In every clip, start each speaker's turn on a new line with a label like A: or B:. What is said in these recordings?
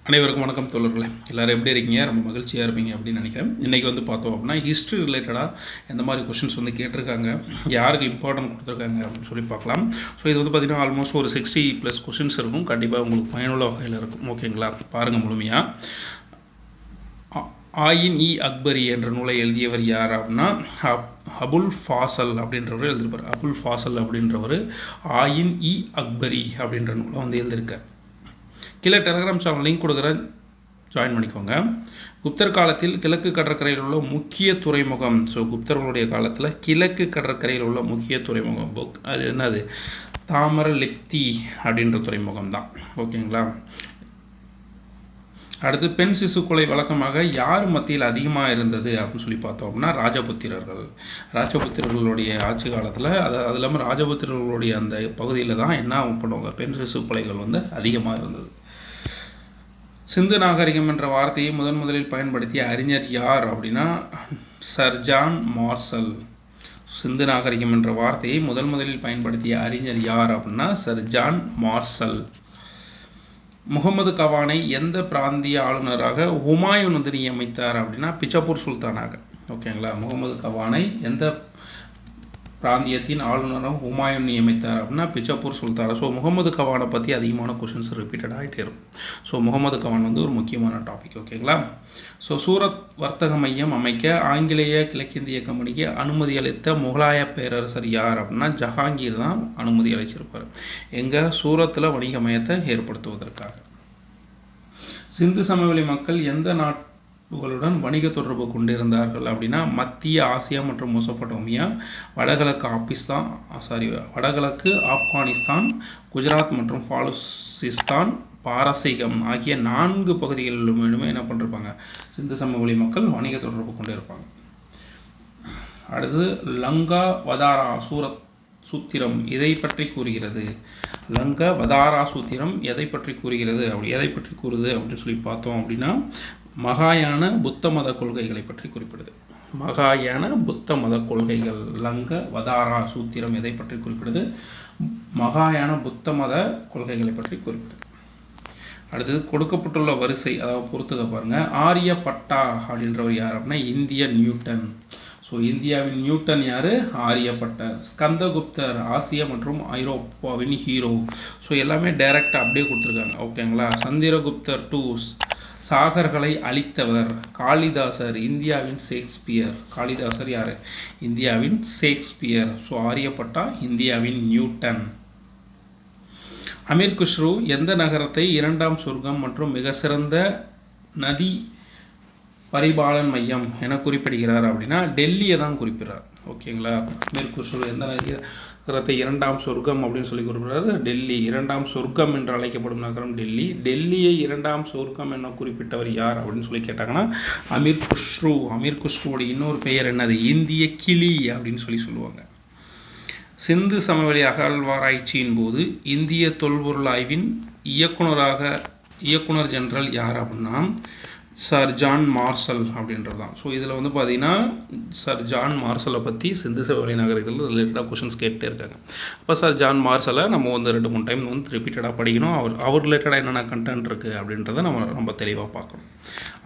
A: அனைவருக்கும் வணக்கம் தோழர்களே. எல்லோரும் எப்படி இருக்கீங்க? ரொம்ப மகிழ்ச்சியாக இருப்பீங்க அப்படின்னு நினைக்கிறேன். இன்றைக்கி வந்து பார்த்தோம் அப்படின்னா ஹிஸ்ட்ரி ரிலேட்டடாக எந்த மாதிரி கொஷின்ஸ் வந்து கேட்டிருக்காங்க, யாருக்கு இம்பார்ட்டன்ட் கொடுத்துருக்காங்க அப்படின்னு சொல்லி பார்க்கலாம். ஸோ இது வந்து பார்த்திங்கன்னா ஆல்மோஸ்ட் ஒரு 60+ கொஷின்ஸ் இருக்கும். கண்டிப்பாக உங்களுக்கு பயனுள்ள வகையில் இருக்கும். ஓகேங்களா? பாருங்கள் முழுமையாக. ஆயின் இ அக்பரி என்ற நூலை எழுதியவர் யார் அப்படின்னா அபுல் ஃபாசல் அப்படின்றவர் எழுதியிருப்பார். அபுல் ஃபாசல் அப்படின்றவர் ஆயின் இ அக்பரி அப்படின்ற நூலை வந்து எழுதியிருக்கார். கீழே டெலகிராம் சேனல் லிங்க் கொடுக்குறேன், ஜாயின் பண்ணிக்கோங்க. குப்தர் காலத்தில் கிழக்கு கடற்கரையில் உள்ள முக்கிய துறைமுகம். ஸோ குப்தர்களுடைய காலத்தில் கிழக்கு கடற்கரையில் உள்ள முக்கிய துறைமுகம் அது என்னது? தாமரலிப்தி அப்படின்ற துறைமுகம் தான். ஓகேங்களா? அடுத்து பெண் சிசு கொலை வழக்கமாக யார் மத்தியில் அதிகமாக இருந்தது அப்படின்னு சொல்லி பார்த்தோம் அப்படின்னா ராஜபுத்திரர்களுடைய ஆட்சி காலத்தில் அது இல்லாமல் ராஜபுத்திரர்களுடைய அந்த பகுதியில் தான் என்ன பண்ணுவாங்க, பெண் சிசு கொலைகள் வந்து அதிகமாக இருந்தது. சிந்து நாகரிகம் என்ற வார்த்தையை முதலில் பயன்படுத்திய அறிஞர் யார் அப்படின்னா சர் ஜான் மார்சல். சிந்து நாகரிகம் என்ற வார்த்தையை முதலில் பயன்படுத்திய அறிஞர் யார் அப்படின்னா சர் ஜான் மார்சல். முகமது கவானை எந்த பிராந்திய ஆளுநராக ஹுமாயூன் வந்து நியமித்தார் அப்படின்னா பிஜப்பூர் சுல்தானாக. ஓகேங்களா? முகமது கவானை எந்த பிராந்தியத்தின் ஆளுநராக ஹுமாயூன் நியமித்தார் அப்படின்னா பிஜப்பூர் சுல்தான். ஸோ முகமது கவானை பற்றி அதிகமான கொஷின்ஸ் ரிப்பீட்டட் ஆகிட்டே இருக்கும். ஸோ முகமது கவான் வந்து ஒரு முக்கியமான டாபிக். ஓகேங்களா? ஸோ சூரத் வர்த்தக மையம் அமைக்க ஆங்கிலேய கிழக்கிந்திய கம்பெனிக்கு அனுமதி அளித்த முகலாய பேரரசர் யார் அப்படின்னா ஜஹாங்கீர் தான் அனுமதி அளிச்சிருப்பார். எங்கள் சூரத்தில் வணிக மையத்தை ஏற்படுத்துவதற்காக. சிந்து சமவெளி மக்கள் எந்த நாடுகளுடன் வணிக தொடர்பு கொண்டிருந்தார்கள் அப்படின்னா மத்திய ஆசியா மற்றும் மெசொப்பட்டோமியா, வடகிழக்கு ஆப்கானிஸ்தான், குஜராத் மற்றும் பாலுசிஸ்தான், பாரசீகம் ஆகிய 4 பகுதிகளிலுமே என்ன பண்ணிருப்பாங்க, சிந்து சமவெளி மக்கள் வணிக தொடர்பு கொண்டிருப்பாங்க. அடுத்து லங்கா வதாரா சூத்திரம் எதை பற்றி கூறுகிறது? லங்கா வதாரா சூத்திரம் எதை பற்றி கூறுகிறது அப்படின்னு சொல்லி பார்த்தோம் அப்படின்னா மகாயான புத்த மத கொள்கைகளை பற்றி குறிப்பிடுது. மகாயான புத்த மத கொள்கைகள். லங்க வதாரா சூத்திரம் எதை பற்றி குறிப்பிடுது? மகாயான புத்த மத கொள்கைகளை பற்றி குறிப்பிடுது. அடுத்தது கொடுக்கப்பட்டுள்ள வரிசை, அதாவது பொறுத்துக்க பாருங்க. ஆரியப்பட்டா அப்படின்றவர் யார் அப்படின்னா இந்திய நியூட்டன். ஸோ இந்தியாவின் நியூட்டன் யார்? ஆரியப்பட்டர். ஸ்கந்தகுப்தர் ஆசியா மற்றும் ஐரோப்பாவின் ஹீரோ. ஸோ எல்லாமே டைரெக்டாக அப்படியே கொடுத்துருக்காங்க. ஓகேங்களா? சந்திரகுப்தர் சாகர்களை அழித்தவர். காளிதாசர் இந்தியாவின் ஷேக்ஸ்பியர். காளிதாசர் யார்? இந்தியாவின் ஷேக்ஸ்பியர். ஸோ ஆரியப்பட்டா இந்தியாவின் நியூட்டன். அமீர் குஸ்ரு எந்த நகரத்தை 2ஆம் சொர்க்கம் மற்றும் மிக சிறந்த நதி பரிபாலன் மையம் என குறிப்பிடுகிறார் அப்படின்னா டெல்லியை தான் குறிப்பிடுறார். ஓகேங்களா? அமீர் குஸ்ரு எந்த நகரத்தை 2ஆம் சொர்க்கம் அப்படின்னு சொல்லி குறிப்பிடுறாரு? டெல்லி. 2ஆம் சொர்க்கம் என்று அழைக்கப்படும் நகரம் டெல்லி. டெல்லியை 2ஆம் சொர்க்கம் என குறிப்பிட்டவர் யார் அப்படின்னு சொல்லி கேட்டாங்கன்னா அமீர் குஸ்ரு. அமீர் குஸ்ருவோட இன்னொரு பெயர் என்னது? இந்திய கிளி அப்படின்னு சொல்லுவாங்க. சிந்து சமவெளி அகழ்வாராய்ச்சியின் போது இந்திய தொல்பொருள் ஆய்வின் இயக்குனர் ஜெனரல் யார் அப்படின்னா சர் ஜான் மார்சல் அப்படின்றது தான். ஸோ இதில் வந்து பார்த்திங்கன்னா சர் ஜான் மார்சலை பற்றி சிந்து சமவெளி நாகரிகத்தில் ரிலேட்டடாக கொஷின்ஸ் கேட்டே இருக்காங்க. அப்போ சர் ஜான் மார்சலை நம்ம வந்து 2-3 டைம் வந்து ரிப்பீட்டடாக படிக்கணும். அவர் ரிலேட்டடாக என்னென்ன கண்டென்ட் இருக்குது அப்படின்றத நம்ம தெளிவாக பார்க்கணும்.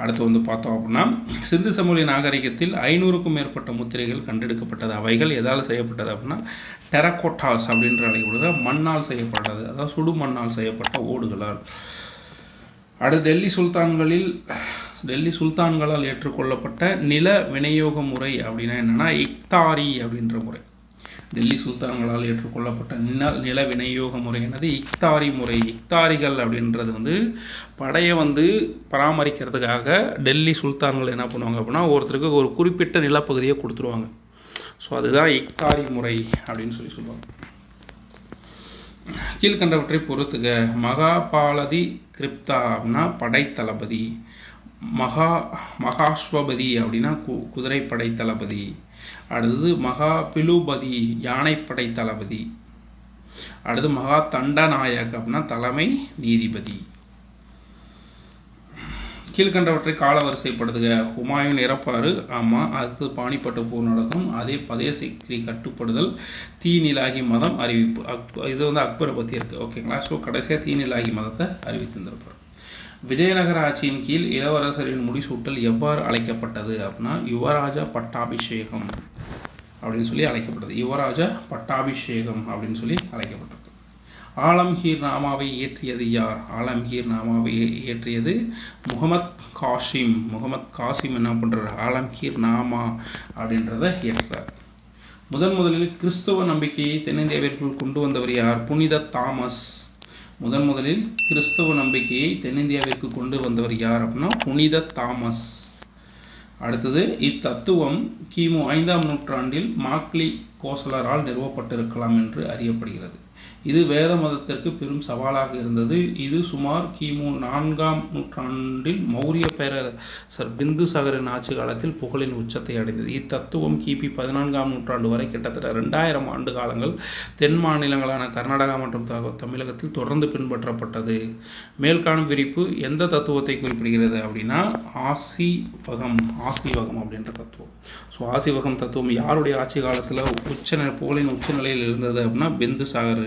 A: அடுத்து வந்து பார்த்தோம் அப்படின்னா சிந்து சமவெளி நாகரிகத்தில் 500க்கும் மேற்பட்ட முத்திரைகள் கண்டெடுக்கப்பட்டது. அவைகள் எதால் செய்யப்பட்டது அப்படின்னா டெரகோட்டாஸ் அப்படின்ற அழைக்கப்படுற மண்ணால் செய்யப்பட்டது, அதாவது சுடு மண்ணால் செய்யப்பட்ட ஓடுகளால். அடுத்து டெல்லி சுல்தான்களால் ஏற்றுக்கொள்ளப்பட்ட நில விநியோக முறை அப்படின்னா என்னென்னா இக்தாரி அப்படின்ற முறை. டெல்லி சுல்தான்களால் ஏற்றுக்கொள்ளப்பட்ட நில விநியோக முறை என்னது? இக்தாரி முறை. இக்தாரிகள் அப்படின்றது வந்து படையை வந்து பராமரிக்கிறதுக்காக டெல்லி சுல்தான்கள் என்ன பண்ணுவாங்க அப்படின்னா ஒருத்தருக்கு ஒரு குறிப்பிட்ட நிலப்பகுதியை கொடுத்துருவாங்க. ஸோ அதுதான் இக்தாரி முறை அப்படின்னு சொல்லுவாங்க. கீழ்கண்டவற்றை பொறுத்துக. மகாபாலதி கிருப்தா அப்படின்னா படைத்தளபதி. மகாஸ்வபதி அப்படின்னா குதிரைப்படை தளபதி. அடுத்தது மகாபிலுபதி யானைப்படை தளபதி. அடுத்து மகா தண்டநாயக் அப்படின்னா தலைமை நீதிபதி. கீழ்கண்டவற்றை காலவரிசைப்படுத்துக. ஹுமாயூன் இறப்பாரு, ஆமாம். அடுத்து பானிப்பட்டு போர் நடக்கும், அதே பதேசிக்ரி கட்டுப்படுதல், தீநிலாகி மதம் அறிவிப்பு. இது வந்து அக்பரை பற்றி இருக்குது, ஓகேங்களா. ஸோ கடைசியாக தீநிலாகி மதத்தை அறிவித்திருந்திருப்பார். விஜயநகர ஆட்சியின் கீழ் இளவரசரின் முடிசூட்டல் எவ்வாறு அழைக்கப்பட்டது அப்படின்னா யுவராஜா பட்டாபிஷேகம் அப்படின்னு சொல்லி அழைக்கப்பட்டது. யுவராஜா பட்டாபிஷேகம் அப்படின்னு சொல்லி அழைக்கப்பட்டது. ஆலம்கீர் நாமாவை இயற்றியது யார்? ஆலம்கீர் நாமாவை இயற்றியது முகமது காசிம். முகமது காசிம் என்ன பண்ணுறார்? ஆலம்கீர் நாமா அப்படின்றத இயற்றுறார். முதலில் கிறிஸ்தவ நம்பிக்கையை தென்னிந்தியாவிற்குள் கொண்டு வந்தவர் யார்? புனித தாமஸ். முதலில் கிறிஸ்தவ நம்பிக்கையை தென்னிந்தியாவிற்கு கொண்டு வந்தவர் யார் அப்படின்னா புனித தாமஸ். அடுத்தது, இத்தத்துவம் கிமு 5ஆம் நூற்றாண்டில் மாக்லி கோசலரால் நிறுவப்பட்டிருக்கலாம் என்று அறியப்படுகிறது. இது வேத மதத்திற்கு பெரும் சவாலாக இருந்தது. இது சுமார் கிமு 4ஆம் நூற்றாண்டில் மௌரிய பேரரசர் பிந்துசாகரின் ஆட்சி காலத்தில் புகழின் உச்சத்தை அடைந்தது. இத்தத்துவம் கிபி 14ஆம் நூற்றாண்டு வரை கிட்டத்தட்ட 2000 ஆண்டு காலங்கள் தென் மாநிலங்களான கர்நாடகா மற்றும் தமிழகத்தில் தொடர்ந்து பின்பற்றப்பட்டது. மேல்காணும் விரிப்பு எந்த தத்துவத்தை குறிப்பிடுகிறது அப்படின்னா ஆசிவகம் அப்படின்ற தத்துவம். ஸோ ஆசிவகம் தத்துவம் யாருடைய ஆட்சி காலத்தில் புகழின் உச்சநிலையில் இருந்தது அப்படின்னா பிந்துசாகரின்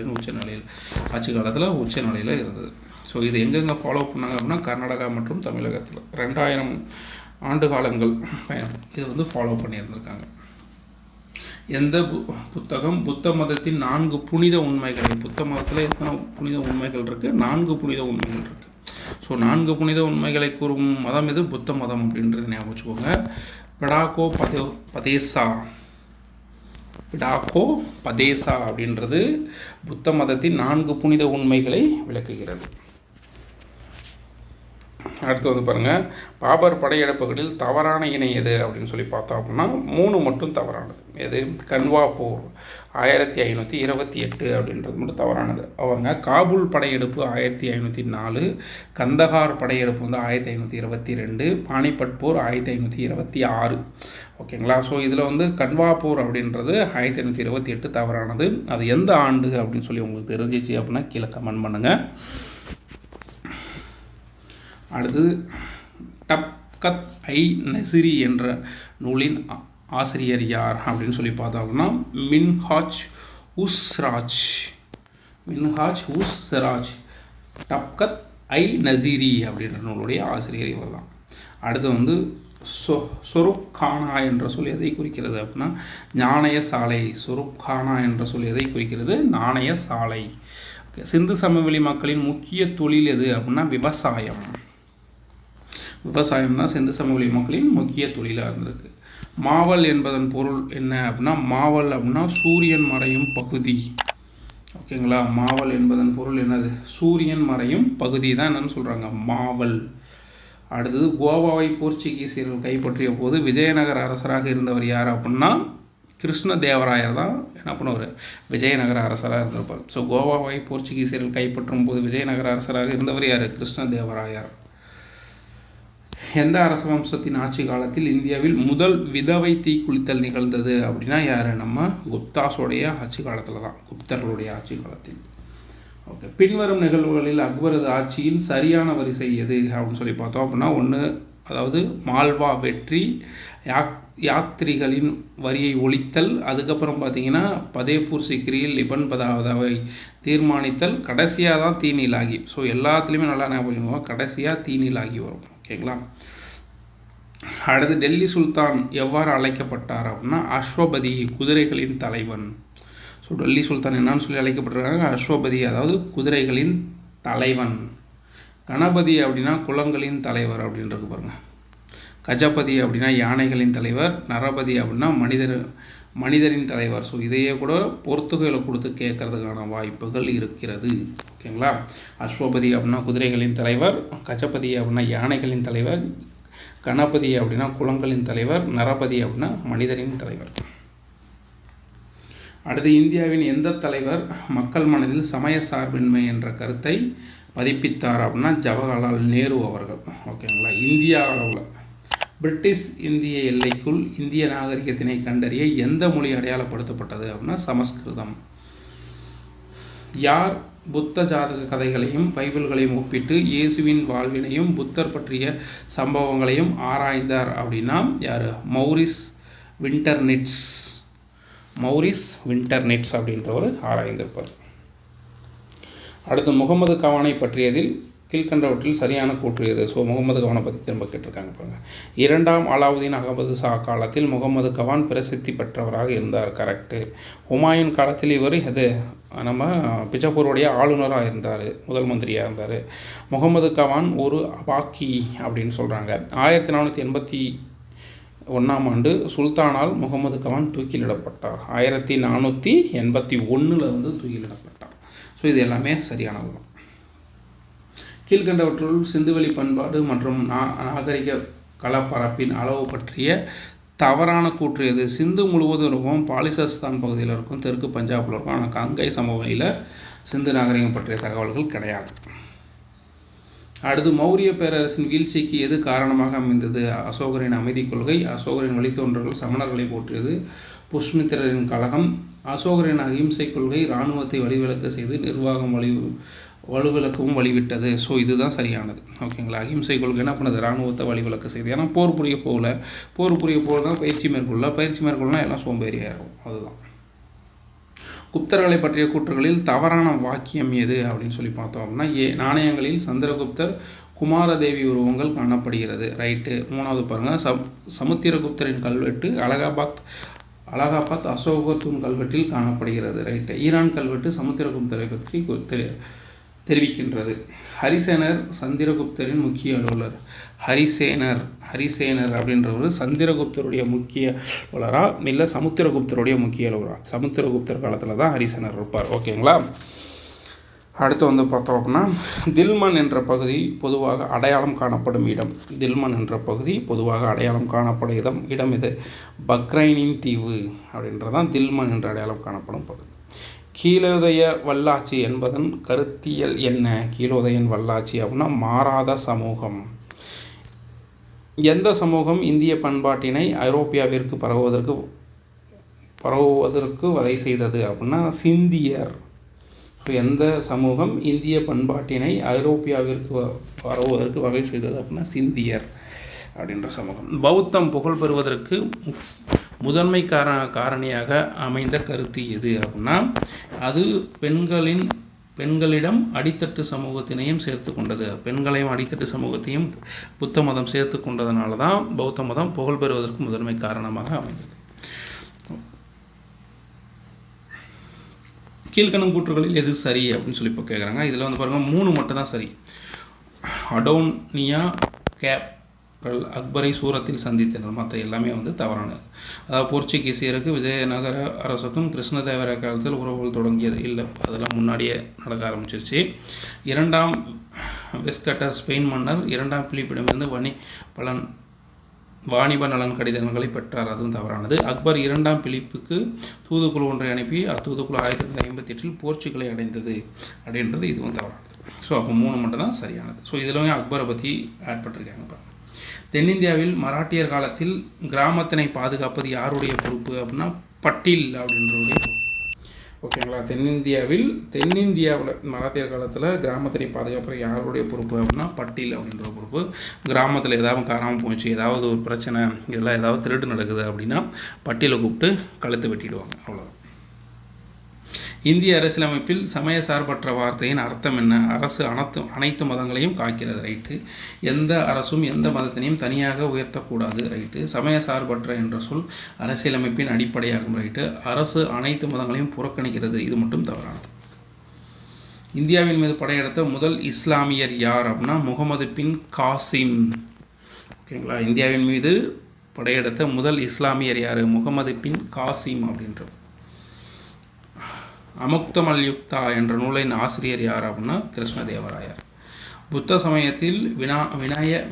A: ஆட்சி காலத்தில் உச்சநிலையில் இருந்தது. ஸோ இது எங்கெங்கே ஃபாலோ பண்ணாங்க அப்படின்னா கர்நாடகா மற்றும் தமிழகத்தில் 2000 ஆண்டு காலங்கள் பயணம் இது வந்து ஃபாலோ பண்ணியிருந்திருக்காங்க. எந்த புத்தகம் புத்த மதத்தின் 4 புனித உண்மைகள்? புத்த மதத்தில் எத்தனை புனித உண்மைகள் இருக்குது? 4 புனித உண்மைகள் இருக்குது. ஸோ 4 புனித உண்மைகளை கூறும் மதம் இது புத்த மதம் அப்படின்றது ஞாபகம் வச்சுக்கோங்க. பிடாகோ பதேசா அப்படின்றது புத்த மதத்தின் 4 புனித உண்மைகளை விளக்குகிறது. அடுத்து வந்து பாருங்கள், பாபர் படையெடுப்புகளில் தவறான இணை எது அப்படின்னு சொல்லி பார்த்தோம் அப்படின்னா 3 மட்டும் தவறானது. எது? கன்வா போர் 1528 அப்படின்றது மட்டும் தவறானது. அவங்க காபூல் படையெடுப்பு 1504, கந்தகார் படையெடுப்பு வந்து 1522, பானிபட் போர் 1526. ஓகேங்களா. ஸோ இதில் வந்து கன்வா போர் அப்படின்றது 1528 தவறானது. அது எந்த ஆண்டு அப்படின்னு சொல்லி உங்களுக்கு தெரிஞ்சிச்சு அப்படின்னா கீழே கமெண்ட் பண்ணுங்கள். அடுத்தது, டப்கத் ஐ நசிரி என்ற நூலின் ஆசிரியர் யார் அப்படின்னு சொல்லி பார்த்தோம்னா மின்ஹாஜ் உஸ் ராஜ். டப்கத் ஐ நசிரி அப்படின்ற நூலுடைய ஆசிரியர் இவர் தான். அடுத்து வந்து சொருப்கானா என்ற சொல் எதை குறிக்கிறது அப்படின்னா ஞானய சாலை. சொருப்கானா என்ற சொல் எதை குறிக்கிறது? நாணய சாலை. சிந்து சமவெளி மக்களின் முக்கிய தொழில் எது அப்படின்னா விவசாயம். விவசாயம் தான் சிந்து சமவெளி மக்களின் முக்கிய தொழிலாக இருந்திருக்கு. மாவல் என்பதன் பொருள் என்ன அப்படின்னா மாவல் அப்படின்னா சூரியன் மறையும் பகுதி. ஓகேங்களா. மாவல் என்பதன் பொருள் என்னது? சூரியன் மறையும் பகுதி தான் என்னன்னு சொல்கிறாங்க மாவல். அடுத்தது, கோவாவை போர்ச்சுகீசியர்கள் கைப்பற்றிய போது விஜயநகர அரசராக இருந்தவர் யார் அப்படின்னா கிருஷ்ணதேவராயர் தான் என்ன பண்ணுவார்? விஜயநகர அரசராக இருந்திருப்பார். ஸோ கோவாவை போர்ச்சுகீசியர்கள் கைப்பற்றும் போது விஜயநகர அரசராக இருந்தவர் யார்? கிருஷ்ணதேவராயர். எந்த அரச வம்சத்தின் ஆட்சி காலத்தில் இந்தியாவில் முதல் விதவை தீக்குளித்தல் நிகழ்ந்தது அப்படின்னா யார்? நம்ம குப்தாஸோடைய ஆட்சி காலத்தில் தான், குப்தர்களுடைய ஆட்சி காலத்தில். ஓகே. பின்வரும் நிகழ்வுகளில் அக்பரது ஆட்சியின் சரியான வரிசை எது அப்படின்னு சொல்லி பார்த்தோம் அப்படின்னா அதாவது மால்வா வெற்றி, யாத்திரிகளின் வரியை ஒழித்தல், அதுக்கப்புறம் பார்த்தீங்கன்னா பதேபூர் சிக்ரியில் லிபன் பதாவை தீர்மானித்தல், கடைசியாக தான் தீநிலாகி. ஸோ எல்லாத்துலேயுமே நல்லா ஞாபகம், கடைசியாக தீநிலாகி வரும். ஓகேங்களா. அடுத்து, டெல்லி சுல்தான் எவ்வாறு அழைக்கப்பட்டார் அப்படின்னா அஸ்வபதி, குதிரைகளின் தலைவன். ஸோ டெல்லி சுல்தான் என்னன்னு சொல்லி அழைக்கப்பட்டிருக்காங்க? அஸ்வபதி, அதாவது குதிரைகளின் தலைவன். கணபதி அப்படின்னா குளங்களின் தலைவர் அப்படின்றது பாருங்கள். கஜபதி அப்படின்னா யானைகளின் தலைவர். நரபதி அப்படின்னா மனிதரின் தலைவர். ஸோ இதையே கூட பொறுத்துகளை கொடுத்து கேட்கறதுக்கான வாய்ப்புகள் இருக்கிறது. ஓகேங்களா. அஸ்வபதி அப்படின்னா குதிரைகளின் தலைவர், கஜபதி அப்படின்னா யானைகளின் தலைவர், கணபதி அப்படின்னா குளங்களின் தலைவர், நரபதி அப்படின்னா மனிதரின் தலைவர். அடுத்து, இந்தியாவின் எந்த தலைவர் மக்கள் மனதில் சமய சார்பின்மை என்ற கருத்தை பதிப்பித்தார் அப்படின்னா ஜவஹர்லால் நேரு அவர்கள். ஓகேங்களா. இந்தியா அளவில் பிரிட்டிஷ் இந்திய எல்லைக்குள் இந்திய நாகரிகத்தினை கண்டறிய எந்த மொழி அடையாளப்படுத்தப்பட்டது அப்படின்னா சமஸ்கிருதம். யார் புத்த ஜாதக கதைகளையும் பைபிள்களையும் ஒப்பிட்டு இயேசுவின் வாழ்வினையும் புத்தர் பற்றிய சம்பவங்களையும் ஆராய்ந்தார் அப்படின்னா யார்? மௌரிஸ் விண்டர்நெட்ஸ் அப்படின்றவர் ஆராய்ந்திருப்பார். அடுத்து முகமது கவானை பற்றியதில் கீழ்கண்டவற்றில் சரியான கூற்று எது? ஸோ முகமது கவானை பற்றி திரும்ப கேட்டிருக்காங்க பாருங்கள். 2ஆம் அலாவுதீன் அகமது ஷா காலத்தில் முகமது கவான் பிரசித்தி பெற்றவராக இருந்தார். கரெக்டு. ஹுமாயூன் காலத்தில் இவர் நம்ம பிஜப்பூருடைய ஆளுநராக இருந்தார், முதல் மந்திரியாக இருந்தார். முகமது கவான் ஒரு அபாக்கி அப்படின்னு சொல்கிறாங்க. 1481ஆம் ஆண்டு சுல்தானால் முகமது கவான் தூக்கிலிடப்பட்டார். 1481 வந்து தூக்கிலிடப்பட்டார். ஸோ இது எல்லாமே சரியானது தான். கீழ்கண்டவற்றுள் சிந்துவெளி பண்பாடு மற்றும் நாகரிக கலப்பரப்பின் அளவு பற்றிய தவறான கூற்று எது? சிந்து முழுவதும் இருக்கும், பாலிசஸ்தான் பகுதியில் இருக்கும், தெற்கு பஞ்சாபில் இருக்கும். ஆனால் கங்கை சமவெளியில் சிந்து நாகரிகம் பற்றிய தகவல்கள் கிடையாது. அடுத்து மௌரிய பேரரசின் வீழ்ச்சிக்கு எது காரணமாக அமைந்தது? அசோகரின் அமைதி கொள்கை, அசோகரின் வழித்தோன்றல்கள் சமணர்களை போற்றியது, புஷ்மித்திரரின் கழகம், அசோகரின் அகிம்சை கொள்கை இராணுவத்தை வழிவிலக்க செய்து நிர்வாகம் வலுவிலக்கவும் வழிவிட்டது. ஸோ இதுதான் சரியானது. ஓகேங்களா? அகிம்சை கொள்கை என்ன பண்ணது? இராணுவத்தை வழிவிலக்க செய்து. ஏன்னா போர் புரிய போகல தான் பயிற்சி மேற்கொள்ளலாம் எல்லாம் சோம்பேறியாகும். அதுதான். குப்தர்களை பற்றிய கூற்றுகளில் தவறான வாக்கியம் எது அப்படின்னு சொல்லி பார்த்தோம் அப்படின்னா நாணயங்களில் சந்திரகுப்தர் குமாரதேவி உருவங்கள் காணப்படுகிறது. ரைட்டு. 3வது பாருங்கள், சமுத்திரகுப்தரின் கல்வெட்டு அலகாபாத் அசோகத்தூன் கல்வெட்டில் காணப்படுகிறது. ரைட்டு. ஈரான் கல்வெட்டு சமுத்திரகுப்தரை பற்றி தெரிவிக்கின்றது. ஹரிசேனர் சந்திரகுப்தரின் முக்கிய அலுவலர். ஹரிசேனர் அப்படின்றவர் சந்திரகுப்தருடைய முக்கிய அலுவலரா இல்லை சமுத்திரகுப்தருடைய முக்கிய அலுவலரா? சமுத்திரகுப்தர் காலத்தில் தான் ஹரிசேனர் இருப்பார். ஓகேங்களா? அடுத்து வந்து பார்த்தோம் அப்படின்னா தில்மன் என்ற பகுதி பொதுவாக அடையாளம் காணப்படும் இடம். இடம் இது பக்ரைனின் தீவு அப்படின்றதான் தில்மன் என்ற அடையாளம் காணப்படும் பகுதி. கீழோதய வல்லாட்சி என்பதன் கருத்தியல் என்ன? கீழோதயன் வல்லாட்சி அப்படின்னா மாறாத சமூகம். எந்த சமூகம் இந்திய பண்பாட்டினை ஐரோப்பியாவிற்கு பரவுவதற்கு வகை செய்தது அப்படின்னா சிந்தியர். ஸோ எந்த சமூகம் இந்திய பண்பாட்டினை ஐரோப்பியாவிற்கு பரவுவதற்கு வகை செய்தது அப்படின்னா சிந்தியர் அப்படின்ற சமூகம். பௌத்தம் புகழ் பெறுவதற்கு முதன்மை காரணியாக அமைந்த கருத்து எது அப்படின்னா அது பெண்களிடம் அடித்தட்டு சமூகத்தினையும் சேர்த்து கொண்டது. பெண்களையும் அடித்தட்டு சமூகத்தையும் புத்த மதம் சேர்த்து கொண்டதுனால தான் பௌத்த மதம் புகழ் பெறுவதற்கு முதன்மை காரணமாக அமைந்தது. கீழ்கணம் கூற்றுகளில் எது சரி அப்படின்னு சொல்லி இப்போ கேட்குறாங்க. இதில் வந்து பாருங்கள் 3 மட்டும் தான் சரி. அடோனியா அக்பரை சூரத்தில் சந்தித்தனர். மற்ற எல்லாமே வந்து தவறானது. அதாவது போர்ச்சுகீசியருக்கு விஜயநகர அரசுக்கும் கிருஷ்ணதேவராய காலத்தில் உறவுகள் தொடங்கியது இல்லை, அதெல்லாம் முன்னாடியே நடக்க ஆரம்பிச்சிருச்சு. 2ஆம் வெஸ்கட்டர் ஸ்பெயின் மன்னர் 2ஆம் பிலிப்பிடமிருந்து வாணிப நலன் கடிதங்களை பெற்றார், அதுவும் தவறானது. அக்பர் 2ஆம் பிலிப்புக்கு தூதுக்குழு ஒன்றை அனுப்பி அத்தூதுக்குழு 1958 போர்ச்சுகலை அடைந்தது அப்படின்றது இதுவும் தவறானது. ஸோ அப்போ 3 மட்டும் தான் சரியானது. ஸோ இதில் அக்பரை பற்றி ஆட் பண்ணிருக்காங்க. தென்னிந்தியாவில் மராட்டியர் காலத்தில் கிராமத்தினை பாதுகாப்பது யாருடைய பொறுப்பு அப்படின்னா பட்டில் அப்படின்றவருடைய பொறுப்பு. ஓகேங்களா? தென்னிந்தியாவில் மராத்தியர் காலத்தில் கிராமத்தினை பாதுகாப்பது யாருடைய பொறுப்பு அப்படின்னா பட்டில் அப்படின்ற பொறுப்பு. கிராமத்தில் ஏதாவது காணாமல் போச்சு, ஏதாவது ஒரு பிரச்சனை, இதெல்லாம் ஏதாவது திருட்டு நடக்குது அப்படின்னா பட்டியலை கூப்பிட்டு கழுத்து வெட்டிடுவாங்க. அவ்வளோதான். இந்திய அரசியலமைப்பில் சமய சார்பற்ற வார்த்தையின் அர்த்தம் என்ன? அரசு அனைத்து மதங்களையும் காக்கிறது. ரைட்டு. எந்த அரசும் எந்த மதத்தினையும் தனியாக உயர்த்தக்கூடாது. ரைட்டு. சமய சார்பற்ற என்ற சொல் அரசியலமைப்பின் அடிப்படையாகும். ரைட்டு. அரசு அனைத்து மதங்களையும் புறக்கணிக்கிறது. இது மட்டும் தவறானது. இந்தியாவின் மீது படையெடுத்த முதல் இஸ்லாமியர் யார் அப்படின்னா முகமது பின் காசிம். ஓகேங்களா? இந்தியாவின் மீது படையெடுத்த முதல் இஸ்லாமியர் யார்? முகமது பின் காசிம் அப்படின்றது. அமுக்தமல்யுக்தா என்ற நூலின் ஆசிரியர் யார் அப்படின்னா கிருஷ்ணதேவராயர். புத்த சமயத்தில்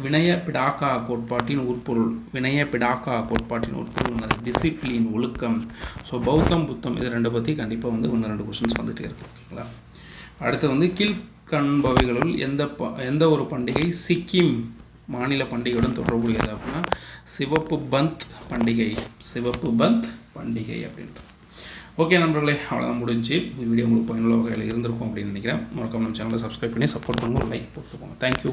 A: வினய பிடாக்கா கோட்பாட்டின் உட்பொருள் டிசிப்ளின், ஒழுக்கம். ஸோ புத்தம் இது 2 பற்றி கண்டிப்பாக வந்து 1-2 கொஸ்டின்ஸ் வந்துகிட்டே இருக்கு. ஓகேங்களா? அடுத்து வந்து கீழ்கண்பவைகளுள் எந்த ஒரு பண்டிகை சிக்கிம் மாநில பண்டிகையுடன் தொடர்புடையது அப்படின்னா சிவப்பு பந்த் பண்டிகை அப்படின்றது. ஓகே நண்பர்களே, அவ்வளோதான் முடிஞ்சு. இந்த வீடியோ உங்களுக்கு பயனுள்ள வகையில் இருந்திருக்கும் அப்படின்னு நினைக்கிறேன். மறக்காம நம்ம சேனலை சப்ஸ்கிரைப் பண்ணி சப்போர்ட் பண்ணுங்கள், லைக் போட்டு போங்க. தேங்க்யூ.